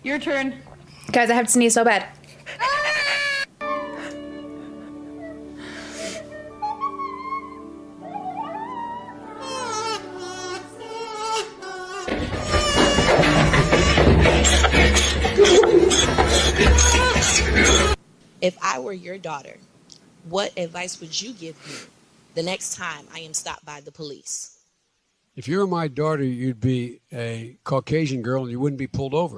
Your turn. Guys, I have to sneeze so bad. If I were your daughter, what advice would you give me the next time I am stopped by the police? If you were my daughter, you'd be a Caucasian girl and you wouldn't be pulled over.